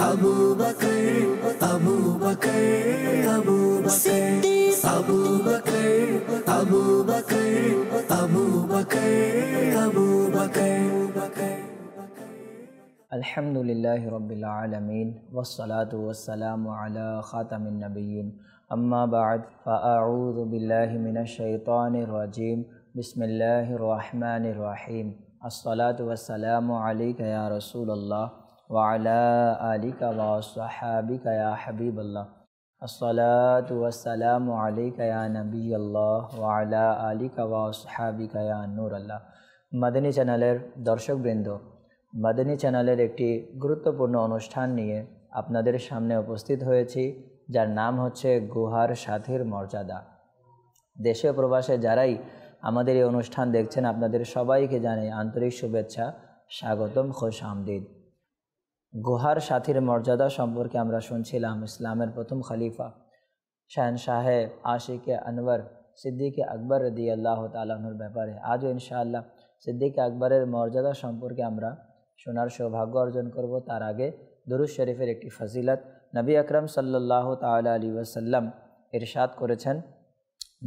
আবু বকর আবু বকর আবু বকর আবু বকর আবু বকর আবু বকর আবু বকর। আলহামদুলিল্লাহি রাব্বিল আলামিন ওয়াসসালাতু ওয়াসসালামু আলা খাতামিন নাবিয়্যিন আম্মা বা'দ ফাআউযু বিল্লাহি মিনাশ শাইতানির রাজীম বিসমিল্লাহির রহমানির রহিম আসসালাতু ওয়াসসালামু আলাইকা ইয়া রাসূলুল্লাহ ওয়া আলা আলিকা ওয়া আসহাবিকা ইয়া হাবিবাল্লাহ আসসালাতু ওয়াসসালামু আলাইকা ইয়া নাবিয়াল্লাহ ওয়া আলা আলিকা ওয়া আসহাবিকা ইয়া নূরাল্লাহ। মাদানী চ্যানেলের দর্শকবৃন্দ, মাদানী চ্যানেলের একটি গুরুত্বপূর্ণ অনুষ্ঠান নিয়ে আপনাদের সামনে উপস্থিত হয়েছি, যার নাম হচ্ছে গুহার সাথীর মর্যাদা। দেশে প্রবাসে যারাই আমাদের এই অনুষ্ঠান দেখছেন, আপনাদের সবাইকে জানাই আন্তরিক শুভেচ্ছা, স্বাগতম, খোশ আমদিদ। গুহার সাথীর মর্যাদা সম্পর্কে আমরা শুনছিলাম ইসলামের প্রথম খলিফা শাহেনশাহে আশিকে আনওয়ার সিদ্দিকে আকবর রাদিয়াল্লাহু তাআলা আনহুর ব্যাপারে আজও ইনশাআল্লাহ সিদ্দিকে আকবরের মর্যাদা সম্পর্কে আমরা শোনার সৌভাগ্য অর্জন করব। তার আগে দুরূদ শরীফের একটি ফজিলত। নবী আকরাম সাল্লাল্লাহু তাআলা আলাইহি ওয়াসাল্লাম ইরশাদ করেছেন,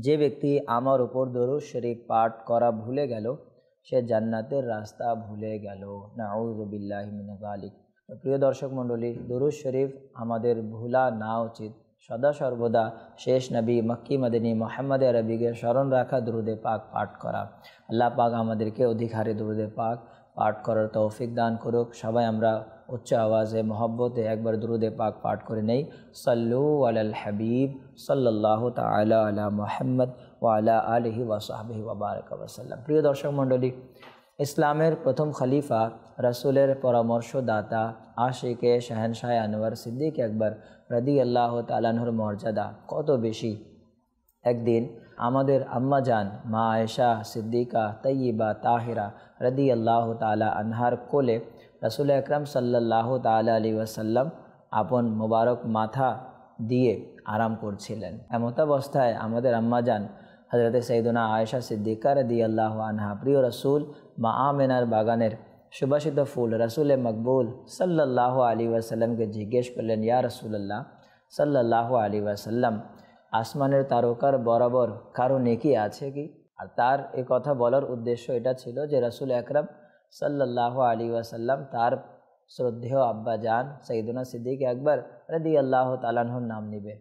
যে ব্যক্তি আমার উপর দুরূদ শরীফ পাঠ করা ভুলে গেল, সে জান্নাতের রাস্তা ভুলে গেল। নাউযু বিল্লাহি মিন যালিক। প্রিয় দর্শক মণ্ডলী, দুরূদ শরীফ আমাদের ভুলা না উচিত। সদা সর্বদা শেষ নবী মক্কি মদিনী মুহাম্মদ আরবিকে স্মরণ রাখা, দুরুদে পাক পাঠ করা। আল্লাহ পাক আমাদেরকে অধিক হারে দুরুদে পাক পাঠ করার তৌফিক দান করুক। সবাই আমরা উচ্চ আওয়াজে মহব্বতে একবার দুরুদে পাক পাঠ করে নেই। সাল্লু আলাল হাবিব সাল্লাল্লাহু তাআলা আলা মুহাম্মদ ওয়া আলা আলিহি ওয়া সাহবিহি ওয়া বারাকা ওয়া সাল্লাম। প্রিয় দর্শক মণ্ডলী, ইসলামের প্রথম খলিফা, রাসূলের পরামর্শদাতা, আশিকে শাহেনশাহ আনওয়ার সিদ্দিক আকবর রাদিয়াল্লাহু তাআলা আনহুর মর্যাদা কত বেশি। একদিন আমাদের আম্মা জান মা আয়েশা সিদ্দিকা তৈয়বা তাহিরা রাদিয়াল্লাহু তাআলা আনহার কোলে রাসূল আকরাম সাল্লাল্লাহু তাআলা আলাইহি ওয়াসাল্লাম আপন মোবারক মাথা দিয়ে আরাম করছিলেন। এমতাবস্থায় আমাদের আম্মা জান হযরতে সাইয়্যিদানা আয়েশা সিদ্দিকা রাদিয়াল্লাহু আনহা প্রিয় রাসূল মা আমেনার বাগানের সুবাসিত ফুল রাসূলে মকবুল সাল্লাল্লাহু আলাইহি ওয়াসাল্লামকে জিজ্ঞেস করলেন, ইয়া রাসূলুল্লাহ সাল্লাল্লাহু আলাইহি ওয়াসাল্লাম, আসমানের তারকার বরাবর কারো নেকি আছে কি? আর তার এই কথা বলার উদ্দেশ্য এটা ছিল যে রাসূল আকরাম সাল্লাল্লাহু আলাইহি ওয়াসাল্লাম তার শ্রদ্ধেয় আব্বা জান সাইয়্যিদুনা সিদ্দিক আকবর রাদিয়াল্লাহু তাআলা আনহুর নাম নেবে।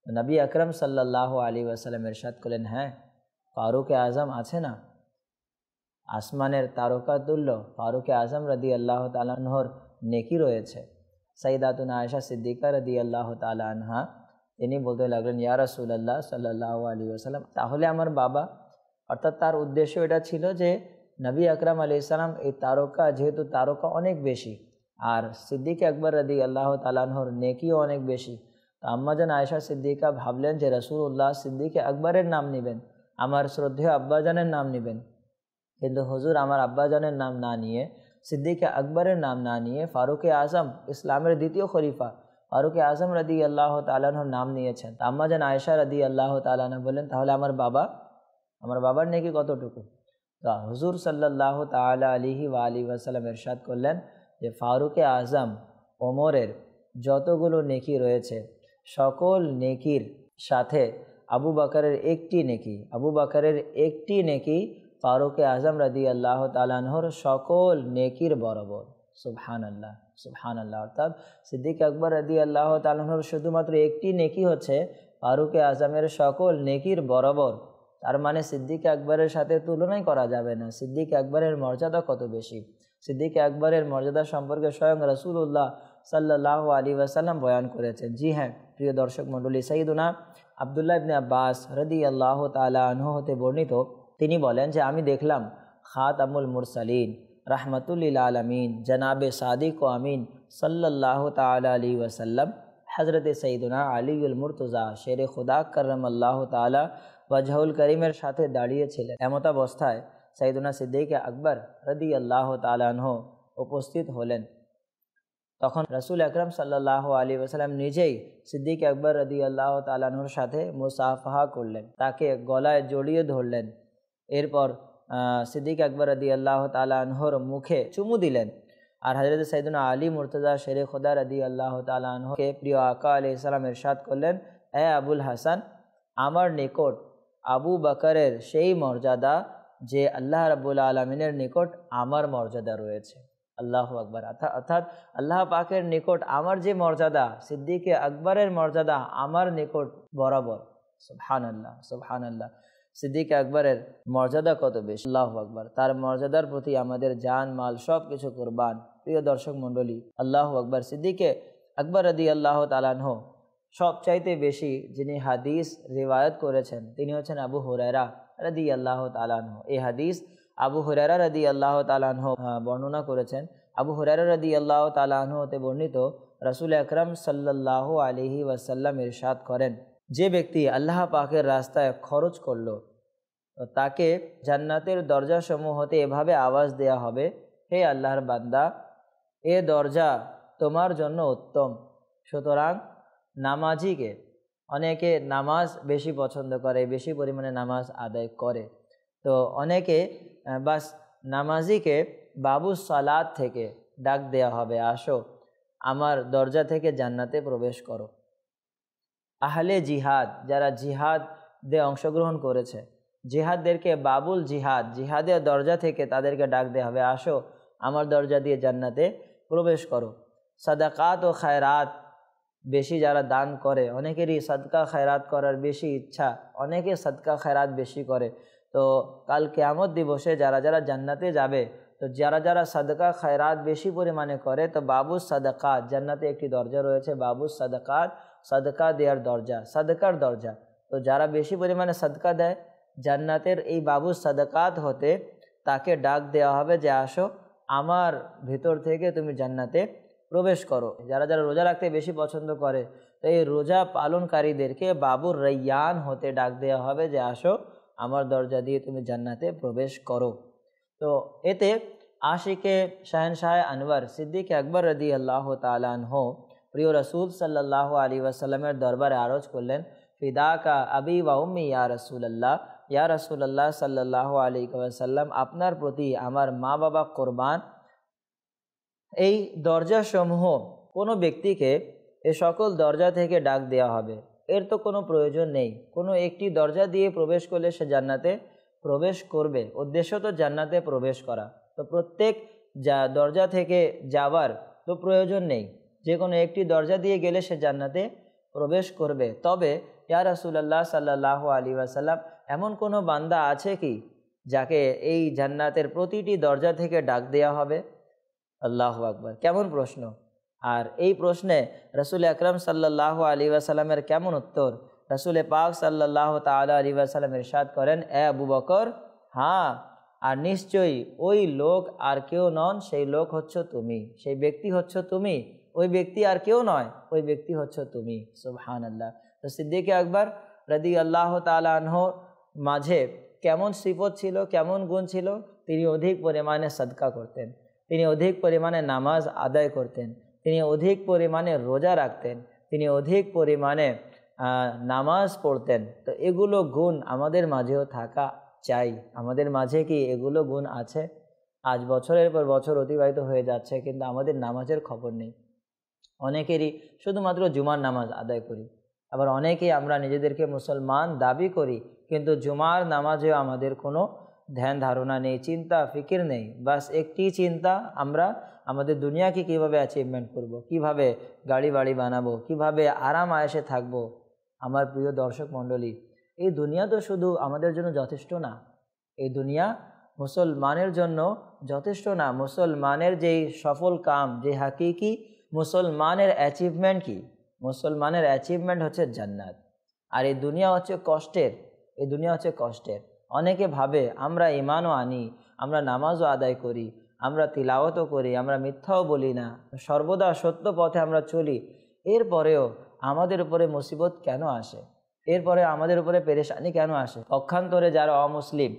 নবী আকরাম সাল্লাল্লাহু আলাইহি ওয়াসাল্লাম ইরশাদ করলেন, হ্যাঁ, ফারুকে আজম আছে না, আসমানের তারকা তুল্য ফারুকে আজম রাদিয়াল্লাহু তাআলা আনহুর নেকি রয়েছে। সাইয়্যিদাতুনা আয়েশা সিদ্দিকা রাদিয়াল্লাহু তাআলা আনহা তিনি বলতে লাগলেন, ইয়া রাসূলুল্লাহ সাল্লাল্লাহু আলাইহি ওয়াসাল্লাম, তাহলে আমার বাবা, অর্থাৎ তার উদ্দেশ্য এটা ছিল যে নবী আকরাম আলাইহিস সালাম এই তারকা, যেহেতু তারকা অনেক বেশি আর সিদ্দিক আকবর রাদিয়াল্লাহু তাআলা আনহুর নেকিও অনেক বেশি, তো আম্মাজান আয়েশা সিদ্দিকা ভাবলেন যে রাসূলুল্লাহ সিদ্দিক আকবরের নাম নেবেন, আমার শ্রদ্ধেয় আব্বাজানের নাম নেবেন। কিন্তু হুজুর আমার আব্বাজানের নাম না নিয়ে, সিদ্দিক আকবরের নাম না নিয়ে ফারুকে আজম, ইসলামের দ্বিতীয় খলিফা ফারুকে আজম রাদিয়াল্লাহু তাআলা আনহুর নাম নিয়েছেন। আম্মাজান আয়েশা রাদিয়াল্লাহু তাআলা আনহা বললেন, তাহলে আমার বাবার নেকি কতটুকু? তো হুজুর সাল্লাল্লাহু তাআলা আলাইহি ওয়া আলিহি ওয়াসাল্লাম ইরশাদ করলেন যে ফারুকে আজম ওমরের যতগুলো নেকি রয়েছে, সকল নেকির সাথে আবু বকরের একটি নেকি ফারুকে আজম রাদিয়াল্লাহু তাআলা আনহুর সকল নেকির বরাবর। সুবহানাল্লাহ, সুবহানাল্লাহ। অর্থাৎ সিদ্দিক আকবর রাদিয়াল্লাহু তাআলা আনহুর শুধুমাত্র একটি নেকি হচ্ছে ফারুকে আজমের সকল নেকির বরাবর। তার মানে সিদ্দিক আকবরের সাথে তুলনাই করা যাবে না। সিদ্দিক আকবরের মর্যাদা কত বেশি। সিদ্দিক আকবরের মর্যাদা সম্পর্কে স্বয়ং রাসূলুল্লাহ সাল্লাল্লাহু আলাইহি ওয়াসাল্লাম বয়ান করেছেন। জি হ্যাঁ, প্রিয় দর্শক মণ্ডলী, সাইয়্যিদুনা আব্দুল্লাহ ইবনে আব্বাস রাদিয়াল্লাহু তাআলা আনহু হতে বর্ণিত, তিনি বলেন যে আমি দেখলাম খাতামুল মুরসালিন রাহমাতুল লিল আলামিন জনাবে সাদিক ও আমিন সাল্লাল্লাহু তাআলা আলাইহি ওয়াসাল্লাম হযরতে সাইয়্যিদুনা আলীউল মুর্তজা শেরে খুদা কররামাল্লাহু তাআলা ওয়াজহুল করিমের সাথে দাঁড়িয়েছিলেন। এমতাবস্থায় সাইয়্যিদুনা সিদ্দিক আকবর রাদিয়াল্লাহু তাআলা আনহু উপস্থিত হলেন। তখন রাসূল আকরাম সাল্লাল্লাহু আলাইহি ওয়াসাল্লাম নিজেই সিদ্দিক আকবর রাদিয়াল্লাহু তাআলা আনহুর সাথে মুসাফাহা করলেন, তাকে গলায় জড়িয়ে ধরলেন। এরপর সিদ্দিক আকবর রাদিয়াল্লাহু তাআলা আনহুর মুখে চুমু দিলেন আর হযরত সাইয়েদনা আলী মুর্তজা শেরে খোদা রাদিয়াল্লাহু তাআলা আনহুকে প্রিয় আকা আলাইহিস সালাম ইরশাদ করলেন, এ আবুল হাসান, আমার নিকট আবু বকরের সেই মর্যাদা যে আল্লাহ রাব্বুল আলামিনের নিকট আমার মর্যাদা রয়েছে। আল্লাহু আকবার। অর্থাৎ আল্লাহ পাকের নিকট আমার যে মর্যাদা, সিদ্দিক আকবরের মর্যাদা আমার নিকট বরাবর। সুবহানাল্লাহ, সুবহানাল্লাহ। সিদ্দিক আকবরের মর্যাদা কত বেশি! আল্লাহু আকবার। তার মর্যাদার প্রতি আমাদের জান মাল সব কিছু কুরবান। প্রিয় দর্শক মণ্ডলী, আল্লাহু আকবার। সিদ্দিক আকবর রাদিয়াল্লাহু তাআলা আনহু সবচাইতে বেশি যিনি হাদিস রিওয়ায়াত করেছেন তিনি হচ্ছেন আবু হুরায়রা রাদিয়াল্লাহু তাআলা আনহু। এই হাদিস আবু হুরায়রা রাদিয়াল্লাহু তাআলা আনহু বর্ণনা করেছেন। আবু হুরায়রা রাদিয়াল্লাহু তাআলা আনহু হতে বর্ণিত, রাসূল আকরাম সাল্লাল্লাহু আলাইহি ওয়াসাল্লাম ইরশাদ করেন, যে ব্যক্তি আল্লাহ পাকের রাস্তায় খরচ করলো তাকে জান্নাতের দরজাসমূহ হতে এভাবে আওয়াজ দেয়া হবে, হে আল্লাহর বান্দা, এ দরজা তোমার জন্য উত্তম। সুতরাং নামাজিকে, অনেকে নামাজ বেশি পছন্দ করে, বেশি পরিমাণে নামাজ আদায় করে, তো অনেকে বাস নামাজিকে বাবু সালাত থেকে ডাক দেয়া হবে, আসো আমার দরজা থেকে জান্নাতে প্রবেশ করো। আহলে জিহাদ, যারা জিহাদে অংশগ্রহণ করেছে, জিহাদদেরকে বাবুল জিহাদ, জিহাদের দরজা থেকে তাদেরকে ডাক দেওয়া হবে, আসো আমার দরজা দিয়ে জান্নাতে প্রবেশ করো। সাদাকাত ও খায়রাত বেশি যারা দান করে, অনেকেরই সাদকা খায়রাত করার বেশি ইচ্ছা, অনেকে সাদকা খায়রাত বেশি করে, তো কাল কিয়ামত দিবসে যারা যারা জান্নাতে যাবে, তো যারা যারা সাদকা খায়রাত বেশি পরিমাণে করে, তো বাবু সাদাকাত, জান্নাতে একটি দরজা রয়েছে বাবু সাদাকাত, সাদকা দেওয়ার দরজা, সাদকার দরজা। তো যারা বেশি পরিমাণে সাদকা দেয়, জান্নাতের এই বাবু সাদাকাত হতে তাকে ডাক দেওয়া হবে যে আসো আমার ভিতর থেকে তুমি জান্নাতে প্রবেশ করো। যারা যারা রোজা রাখতে বেশি পছন্দ করে, তো এই রোজা পালনকারীদেরকে বাবুর রাইয়ান হতে ডাক দেওয়া হবে যে আসো আমার দরজা দিয়ে তুমি জান্নাতে প্রবেশ করো। তো এতে আশিকে শাহেনশাহ আনওয়ার সিদ্দিক আকবর রাদিয়াল্লাহু তাআলা আনহু প্রিয় রাসূল সাল্লাল্লাহু আলাইহি ওয়াসাল্লামের দরবারে আরজ করলেন, ফিদাকা আবি ওয়া উম্মি ইয়া রাসূলুল্লাহ, ইয়া রাসূলুল্লাহ সাল্লাল্লাহু আলাইহি ওয়াসাল্লাম, আপনার প্রতি আমার মা বাবা কোরবান। এই দরজাসমূহ কোনো ব্যক্তিকে এ সকল দরজা থেকে ডাক দেওয়া হবে, এর তো কোনো প্রয়োজন নেই। কোনো একটি দরজা দিয়ে প্রবেশ করলে সে জান্নাতে প্রবেশ করবে, উদ্দেশ্য তো জান্নাতে প্রবেশ করা, তো প্রত্যেক দরজা থেকে যাওয়ার তো প্রয়োজন নেই, যে কোনো একটি দরজা দিয়ে গেলে সে জান্নাতে প্রবেশ করবে। তবে ইয়া রাসূলুল্লাহ সাল্লাল্লাহু আলাইহি ওয়াসাল্লাম, এমন কোনো বান্দা আছে কি যাকে এই জান্নাতের প্রতিটি দরজা থেকে ডাক দেওয়া হবে? আল্লাহু আকবার, কেমন প্রশ্ন! আর এই প্রশ্নে রাসূল আকরাম সাল্লাল্লাহু আলাইহি ওয়াসাল্লামের কেমন উত্তর! রাসূল পাক সাল্লাল্লাহু তাআলা আলাইহি ওয়াসাল্লাম ইরশাদ করেন, এ আবু বকর, হ্যাঁ, আর নিশ্চয়ই ওই লোক আর কেউ নন, সেই লোক হচ্ছ তুমি, সেই ব্যক্তি হচ্ছ তুমি, ওই ব্যক্তি আর কেউ নয়, ওই ব্যক্তি হচ্ছ তুমি। সুবহানাল্লাহ। তো সিদ্দিক আকবর রাদিয়াল্লাহু তাআলা আনহুর মাঝে কেমন সিফত ছিল, কেমন গুণ ছিল! তিনি অধিক পরিমাণে সাদকা করতেন, তিনি অধিক পরিমাণে নামাজ আদায় করতেন, তিনি অধিক পরিমাণে রোজা রাখতেন, তিনি অধিক পরিমাণে নামাজ পড়তেন। তো এগুলো গুণ আমাদের মাঝেও থাকা চাই। আমাদের মাঝে কি এগুলো গুণ আছে? আজ বছরের পর বছর অতিবাহিত হয়ে যাচ্ছে, কিন্তু আমাদের নামাজের খবর নেই। অনেকেরই শুধুমাত্র জুমার নামাজ আদায় করি, আবার অনেকেই আমরা নিজেদেরকে মুসলমান দাবি করি, কিন্তু জুমার নামাজেও আমাদের কোনো ধ্যান ধারণা নেই, চিন্তা ফিকির নেই। বাস একটি চিন্তা, আমরা আমাদের দুনিয়াকে কিভাবে অ্যাচিভমেন্ট করব, কিভাবে গাড়ি বাড়ি বানাবো, কিভাবে আরাম আয়েশে থাকবো। আমার প্রিয় দর্শক মণ্ডলী, এই দুনিয়া তো শুধু আমাদের জন্য যথেষ্ট না, এই দুনিয়া মুসলমানের জন্য যথেষ্ট না। মুসলমানের যেই সফল কাম, যে হাকিকি মুসলমানের অ্যাচিভমেন্ট কি? মুসলমানের অ্যাচিভমেন্ট হচ্ছে জান্নাত। আর এই দুনিয়া হচ্ছে কষ্টের, এই দুনিয়া হচ্ছে কষ্টের। অনেকে ভাবে আমরা ঈমানও আনি, আমরা নামাজও আদায় করি, আমরা তিলাওয়াতও করি, আমরা মিথ্যাও বলি না, সর্বদা সত্য পথে আমরা চলি, এরপরেও আমাদের উপরে মুসিবত কেন আসে? এরপরে আমাদের উপরে পেরেশানি কেন আসে? পক্ষান্তরে যারা অমুসলিম,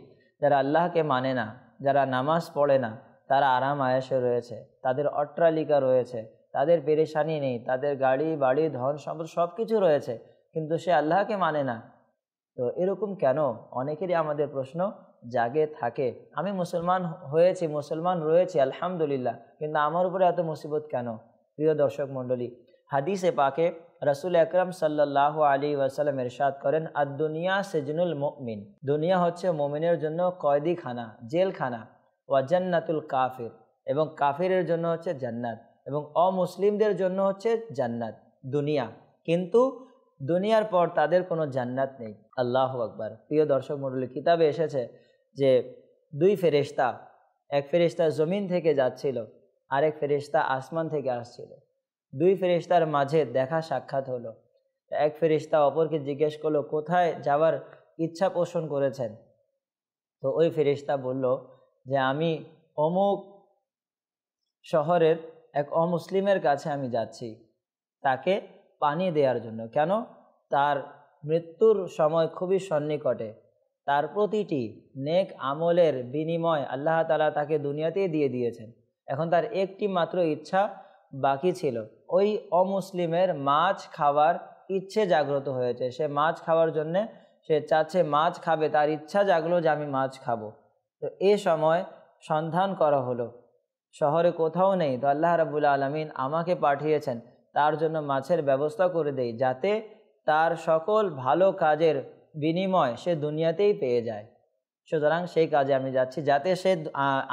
যারা আল্লাহকে মানে না, যারা নামাজ পড়ে না, তারা আরাম আয়েশে রয়েছে, তাদের অট্টালিকা রয়েছে, তাদের পেরেশানি নেই, তাদের গাড়ি বাড়ি ধন সম্পদ সব কিছু রয়েছে, কিন্তু সে আল্লাহকে মানে না। তো এরকম কেন? অনেকেরই আমাদের প্রশ্ন জাগে থাকে, আমি মুসলমান হয়েছি, মুসলমান রয়েছি আলহামদুলিল্লাহ, কিন্তু আমার উপরে এত মুসিবত কেন? প্রিয় দর্শক মণ্ডলী, হাদিসে পাকে রাসূল আকরাম সাল্লাল্লাহু আলাইহি ওয়াসাল্লাম ইরশাদ করেন, আদ-দুনিয়া সিজনুল মুমিন, দুনিয়া হচ্ছে মুমিনের জন্য কয়েদিখানা, জেলখানা, ওয়া জান্নাতুল কাফির, এবং কাফিরের জন্য হচ্ছে জান্নাত, এবং অমুসলিমদের জন্য হচ্ছে জান্নাত দুনিয়া, কিন্তু দুনিয়ার পর তাদের কোনো জান্নাত নেই। আল্লাহু আকবার। প্রিয় দর্শক মণ্ডলী, কিতাবে এসেছে যে দুই ফেরেশতা, এক ফেরেশতা জমিন থেকে যাচ্ছিল, আরেক ফেরেশতা আসমান থেকে আসছিল। দুই ফেরেশতার মাঝে দেখা সাক্ষাৎ হলো। এক ফেরেশতা অপরকে জিজ্ঞেস করলো, কোথায় যাওয়ার ইচ্ছা পোষণ করেছেন? তো ওই ফেরেশতা বলল যে আমি অমুক শহরের এক অমুসলিমের কাছে আমি যাচ্ছি, তাকে পানি দেওয়ার জন্য। কেন? তার মৃত্যুর সময় খুবই সন্নিকটে, তার প্রতিটি নেক আমলের বিনিময় আল্লাহ তাআলা তাকে দুনিয়াতেই দিয়ে দিয়েছেন। এখন তার একটি মাত্র ইচ্ছা বাকি ছিল, ওই অমুসলিমের মাছ খাওয়ার ইচ্ছে জাগ্রত হয়েছে, সে মাছ খাওয়ার জন্যে সে চাচ্ছে, মাছ খাবে, তার ইচ্ছা জাগলো যে আমি মাছ খাবো। তো এ সময় সন্ধান করা হলো, শহরে কোথাও নেই। তো আল্লাহ রাব্বুল আলামিন আমাকে পাঠিয়েছেন তার জন্য মাছের ব্যবস্থা করে দেই, যাতে তার সকল ভালো কাজের বিনিময় সে দুনিয়াতেই পেয়ে যায়। সুতরাং সেই কাজে আমি যাচ্ছি, যাতে সে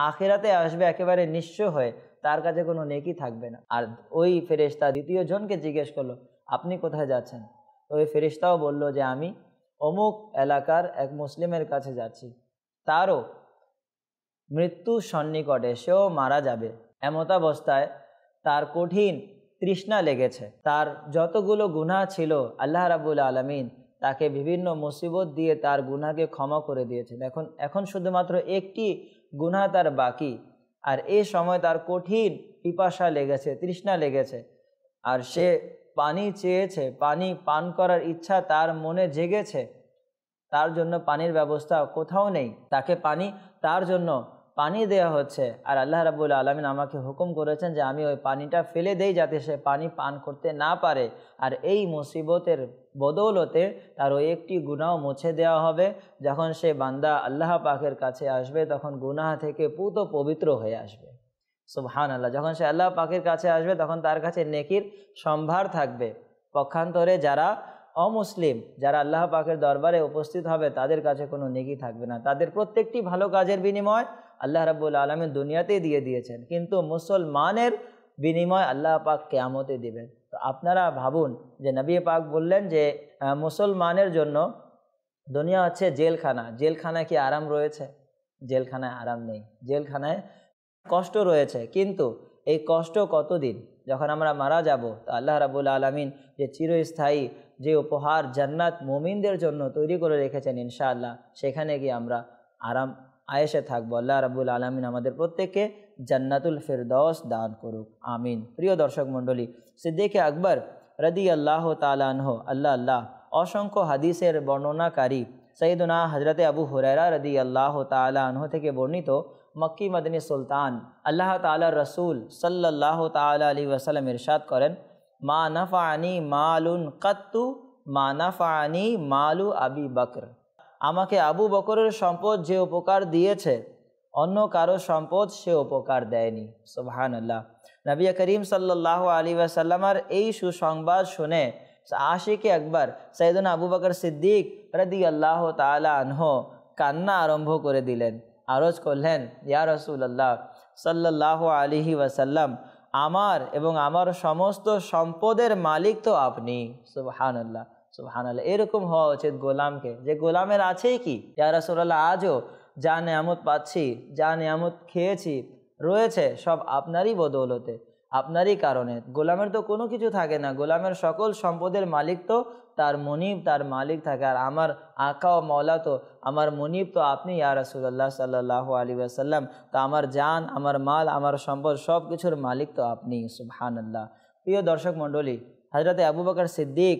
আখিরাতে আসবে একেবারে নিঃস্ব হয়ে, তার কাছে কোনো নেকি থাকবে না। আর ওই ফেরেশতা দ্বিতীয় জনকে জিজ্ঞেস করলো, আপনি কোথায় যাচ্ছেন? তো ওই ফেরেশতাও বলল যে আমি অমুক এলাকার এক মুসলিমের কাছে যাচ্ছি, তারও মৃত্যু সন্নিকটে, সেও মারা যাবে। এমতাবস্থায় তার কঠিন তৃষ্ণা লেগেছে, তার যতগুলো গুনাহ ছিল আল্লাহ রাব্বুল আলামিন তাকে বিভিন্ন মুসিবত দিয়ে তার গুনাহকে ক্ষমা করে দিয়েছেন। এখন শুধুমাত্র একটি গুনাহ তার বাকি, আর এই সময় তার কঠিন পিপাসা লেগেছে, তৃষ্ণা লেগেছে, আর সে পানি চেয়েছে, পানি পান করার ইচ্ছা তার মনে জেগেছে। তার জন্য পানির ব্যবস্থা কোথাও নেই, তাকে তার জন্য পানি দেয়া হচ্ছে, আর আল্লাহ রাব্বুল আলামিন আমাকে হুকুম করেছেন যে আমি ওই পানিটা ফেলে দেই, যাতে সে পানি পান করতে না পারে। আর এই মুসিবতের বদৌলতে তার ওই একটি গুনাহ মুছে দেওয়া হবে। যখন সে বান্দা আল্লাহ পাকের কাছে আসবে, তখন গুনাহ থেকে পুত পবিত্র হয়ে আসবে। সুবহানাল্লাহ। যখন সে আল্লাহ পাকের কাছে আসবে, তখন তার কাছে নেকির সম্ভার থাকবে। পক্ষান্তরে যারা অমুসলিম, যারা আল্লাহ পাকের দরবারে উপস্থিত হবে, তাদের কাছে কোনো নেকি থাকবে না। তাদের প্রত্যেকটি ভালো কাজের বিনিময় আল্লাহ রাব্বুল আলামিন দুনিয়াতেই দিয়ে দিয়েছেন, কিন্তু মুসলমানের বিনিময় আল্লাহ পাক কিয়ামতে দিবেন। তো আপনারা ভাবুন যে নবী পাক বললেন যে মুসলমানের জন্য দুনিয়া হচ্ছে জেলখানা। জেলখানায় কি আরাম রয়েছে? জেলখানায় আরাম নেই, জেলখানায় কষ্ট রয়েছে। কিন্তু এই কষ্ট কতদিন? যখন আমরা মারা যাব, তো আল্লাহ রাব্বুল আলামিন যে চিরস্থায়ী যে উপহার জান্নাত মুমিনদের জন্য তৈরি করে রেখেছেন, ইনশাআল্লাহ সেখানে গিয়ে আমরা আরাম আয়েশে থাকবো। আল্লাহ রাব্বুল আলামিন আমাদের প্রত্যেককে জান্নাতুল ফিরদৌস দান করুক, আমিন। প্রিয় দর্শক মণ্ডলী, সিদ্দিক আকবর রাদিয়াল্লাহু তাআলা আনহু, আল্লাহ অসংখ্য হাদিসের বর্ণনাকারী সৈয়দনা হযরতে আবু হুরায়রা রাদিয়াল্লাহু তাআলা আনহু থেকে বর্ণিত, মক্কি মদনী সুলতান আল্লাহ তাআলার রাসূল সাল্লাল্লাহু তাআলা আলাইহি ওয়াসাল্লাম ইরশাদ করেন, মা নাফাআনি মালুন কাত্তু মা নাফাআনি মালু আবি বকর। আমাকে আবু বকরের সম্পদ যে উপকার দিয়েছে, অন্য কারো সম্পদ সে উপকার দেয়নি। সুবহানাল্লাহ। নবী করিম সাল্লাল্লাহু আলাইহি ওয়াসাল্লামের এই সুসংবাদ শুনে আশিকে আকবর সৈয়দনা আবু বকর সিদ্দিক রাদিয়াল্লাহু তাআলা আনহু কান্না আরম্ভ করে দিলেন, আরজ করলেন, ইয়া রাসূলুল্লাহ সাল্লাল্লাহু আলাইহি ওয়াসাল্লাম, আমার এবং আমার সমস্ত সম্পদের মালিক তো আপনি। সুবহানাল্লাহ, সুবহানাল্লাহ। এরকম হওয়া উচিত গোলামকে, যে গোলামের আছেই কি, ইয়া রাসূলুল্লাহ আজও যা নিয়ামত পাচ্ছি, যা নিয়ামত খেয়েছি রয়েছে, সব আপনারই বদৌলতে, আপনারই কারণে। গোলামের তো কোনো কিছু থাকে না, গোলামের সকল সম্পদের মালিক তো তার মনিব, তার মালিক থাকে। আর আমার আকা ও মওলা তো, আমার মনিব তো আপনি ইয়া রাসূলুল্লাহ সাল্লাল্লাহু আলাইহি ওয়াসাল্লাম। তো আমার জান, আমার মাল, আমার সম্পদ সব কিছুর মালিক তো আপনি। সুবহানাল্লাহ। প্রিয় দর্শক মণ্ডলী, হযরতে আবু বকর সিদ্দিক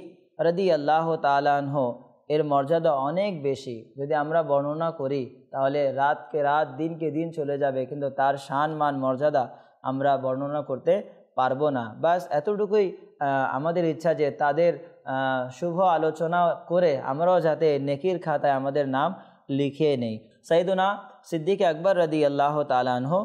রাদিয়াল্লাহু তাআলা আনহু এর মর্যাদা অনেক বেশি। যদি আমরা বর্ণনা করি তাহলে রাতকে রাত, দিনকে দিন চলে যাবে, কিন্তু তার শান মান মর্যাদা আমরা বর্ণনা করতে পারবো না। বাস এতটুকুই আমাদের ইচ্ছা যে তাদের শুভ আলোচনা করে আমরাও যাতে নেকির খাতায় আমাদের নাম লিখিয়ে নেই। সাইয়েদুনা সিদ্দিক আকবর রাদিয়াল্লাহু তাআলা আনহু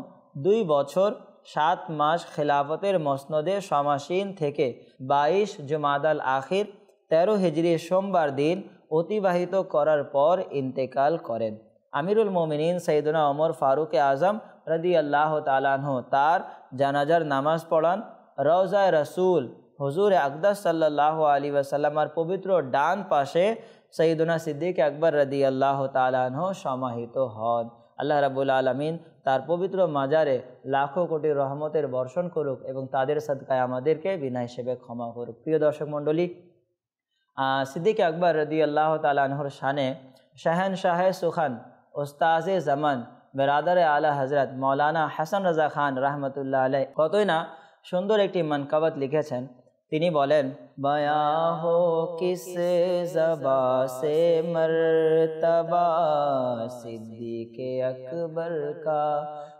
2 বছর 7 মাস খিলাফতের মসনদে সমাসীন থেকে 22 জুমাদাল আখির 13 হিজরি সোমবার দিন অতিবাহিত করার পর ইন্তেকাল করেন। আমিরুল মোমিনিন সাইয়েদুনা ওমর ফারুক আজম রাদিয়াল্লাহু তাআলা আনহু তার জানাজার নামাজ পড়ান। রওজায়ে রাসূল হুজুর আকদাস সাল্লাল্লাহু আলাইহি ওয়াসাল্লামের পবিত্র ডান পাশে সাইয়েদুনা সিদ্দিক আকবর রাদিয়াল্লাহু তাআলা আনহু সমাহিত হন। আল্লাহ রাব্বুল আলামিন তার পবিত্র মাজারে লাখো কোটি রহমতের বর্ষণ করুক এবং তাদের সাদকায় আমাদেরকে বিনা হিসেবে ক্ষমা করুক। প্রিয় দর্শক মণ্ডলী, সিদ্দিক আকবর রাদিয়াল্লাহু তাআলা আনহুর শানে শাহেনশাহে সুখান উস্তাজে জামান বেরাদার আলা হজরত মৌলানা হাসান রাজা খান রহমতুল্লাহ আলাই কতই না সুন্দর একটি মানকাবাত লিখেছেন। তিনি বলেন, বয়া হো কিস জবা সে মর্তবা সিদ্দিক আকবর কা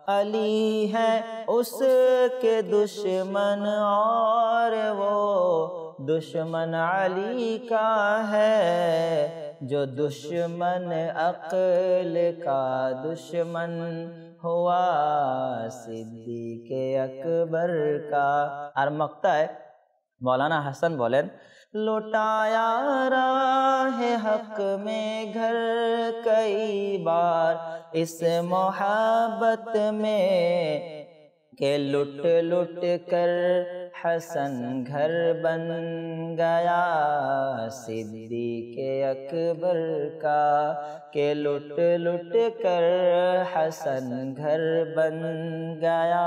अली है उसके दुश्मन और वो दुश्मन अली का है जो दुश्मन अक्ल का दुश्मन हुआ सिद्दीक अकबर का। और मक्ताए मौलाना हसन बोलें, लुटाया राह हक में घर कई बार इस मोहब्बत में के लुट लुट कर हसन घर बन गया सिद्दीक अकबर का के लुट लुट कर हसन घर बन गया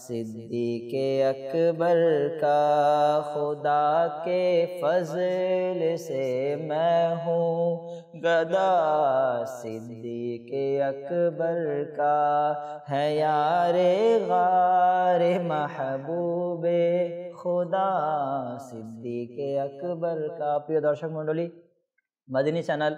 सिद्दीक अकबर का। खुदा के फजल से मैं हूँ गदा सिद्दीक अकबर का है यारे गारे महबूबे खुदा सिद्दीक अकबर का। प्रिय दर्शक मंडली, मदनी चैनल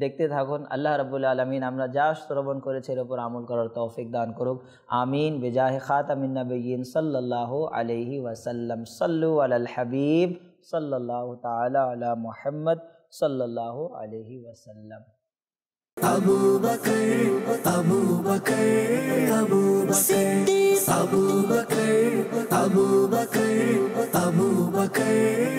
देखते থাকুন। আল্লাহ রাব্বুল আলামিন আমরা যা শ্রবণ করেছি এর উপর আমল করার তৌফিক দান করুক। আমিন। বিজাহে খাতামিন নবিয়্যিন সাল্লাল্লাহু আলাইহি ওয়াসাল্লাম। সাল্লু আলাল হাবিব সাল্লাল্লাহু তাআলা আলা মুহাম্মদ সাল্লাল্লাহু আলাইহি ওয়াসাল্লাম। আবু বকর আবু বকর আবু বকর আবু বকর আবু বকর আবু বকর